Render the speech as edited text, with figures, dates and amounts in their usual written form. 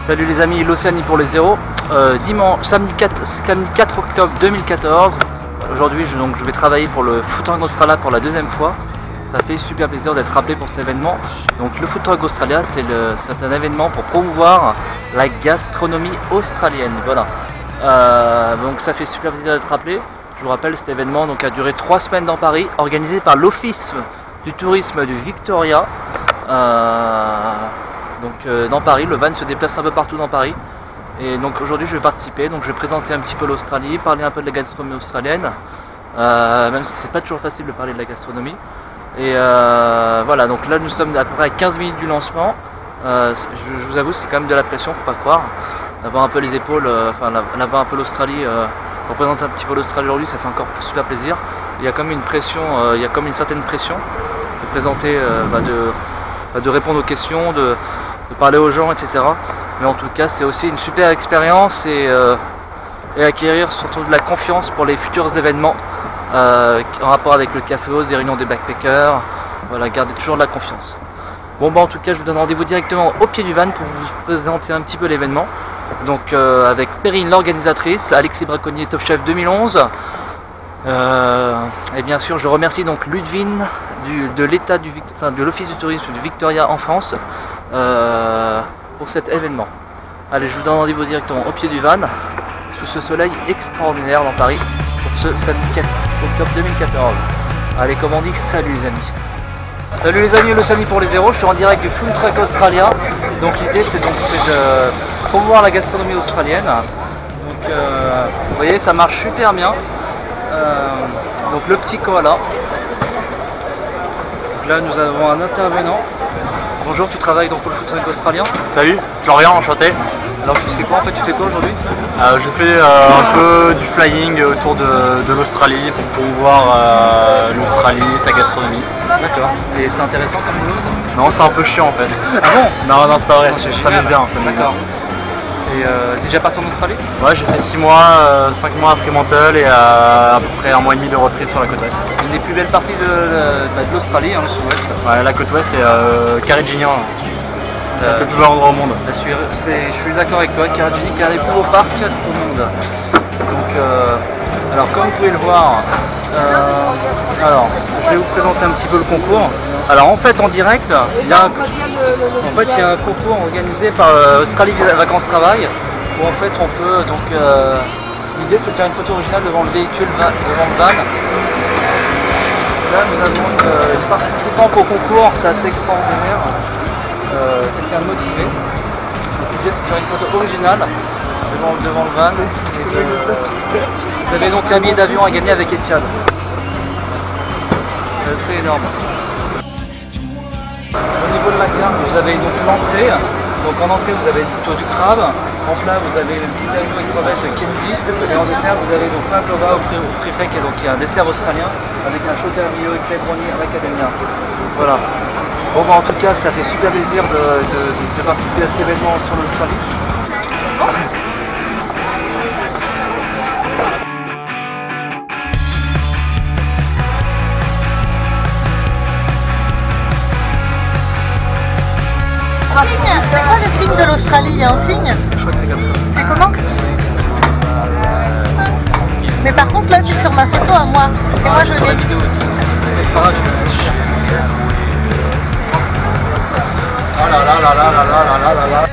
Salut les amis, l'Océanie pour les zéros. Samedi 4 octobre 2014. Aujourd'hui je vais travailler pour le Food Truck Australia pour la deuxième fois. Ça fait super plaisir d'être rappelé pour cet événement. Donc le Food Truck Australia, c'est un événement pour promouvoir la gastronomie australienne. Voilà. Donc ça fait super plaisir d'être rappelé. Je vous rappelle, cet événement donc, a duré 3 semaines dans Paris, organisé par l'Office du tourisme du Victoria. Dans Paris, le van se déplace un peu partout dans Paris. Et donc aujourd'hui je vais participer, donc je vais présenter un petit peu l'Australie, parler un peu de la gastronomie australienne, même si c'est pas toujours facile de parler de la gastronomie. Et voilà, donc là nous sommes à peu près à 15 minutes du lancement. Je vous avoue, c'est quand même de la pression, faut pas croire. D'avoir un peu les épaules, d'avoir un peu l'Australie, représenter un petit peu l'Australie aujourd'hui, ça fait encore super plaisir. Il y a comme une pression, il y a comme une certaine pression de présenter, de répondre aux questions, de parler aux gens, etc. Mais en tout cas, c'est aussi une super expérience et acquérir surtout de la confiance pour les futurs événements en rapport avec le Café Oz, les réunions des backpackers. Voilà, gardez toujours de la confiance. Bon, en tout cas, je vous donne rendez-vous directement au pied du van pour vous présenter un petit peu l'événement. Donc, avec Perrine, l'organisatrice, Alexis Braconnier, Top Chef 2011. Et bien sûr, je remercie donc Ludwin de l'Office du tourisme du Victoria en France pour cet événement. Allez, je vous donne rendez-vous directement au pied du van sous ce soleil extraordinaire dans Paris pour ce samedi 4 octobre 2014. Allez, comme on dit, salut les amis. Salut les amis, le samedi pour les zéros, je suis en direct du Food Truck Australia. Donc l'idée c'est de promouvoir la gastronomie australienne. Donc vous voyez, ça marche super bien. Donc le petit koala. Donc là nous avons un intervenant. Bonjour, tu travailles donc pour le Food Truck Australien. Salut, Florian, enchanté. Alors tu sais quoi en fait, tu fais quoi aujourd'hui? Je fais un peu du flying autour de l'Australie pour promouvoir l'Australie, sa gastronomie. D'accord. Et c'est intéressant comme chose? Non, c'est un peu chiant en fait. Ah bon? Non, c'est pas vrai, ça m'aime bien. D'accord. Et t'es déjà parti en Australie? Ouais, j'ai fait 6 mois, 5 mois à Fremantle et à peu près 1 mois et demi de road trip sur la côte ouest. Une des plus belles parties de l'Australie, hein, le sud-ouest. Ouais, la côte ouest et Karijini, le plus beau endroit au monde. Je suis d'accord avec toi, Karijini est un des plus beaux parcs au monde. Donc, alors comme vous pouvez le voir, je vais vous présenter un petit peu le concours. Alors en fait en direct, il y a un concours organisé par Australie Vacances Travail où en fait on peut donc l'idée c'est de faire une photo originale devant le véhicule, devant le van. Là nous avons une participante au concours, c'est assez extraordinaire, quelqu'un de motivé. L'idée c'est de faire une photo originale devant le van. Vous avez donc un billet d'avion à gagner avec Etienne. C'est assez énorme. Au niveau de la carte, vous avez donc l'entrée. Donc en entrée, vous avez plutôt du crabe. En plat, vous avez le billet d'avion avec crevettes Kennedy. Et en dessert, vous avez donc pavlova au frifet, qui est un dessert australien avec un chotermio et brownie à l'académia. Voilà. Bon, en tout cas, ça fait super plaisir de participer à cet événement sur l'Australie. C'est quoi le signe de l'Australie? Il y a un signe? Je crois que c'est comme ça. C'est comment? Mais par contre là tu es sur ma photo à moi. Et moi je sur la l'ai. vidéo aussi. C'est pas grave, je vais. Ah là là là là là là là là là.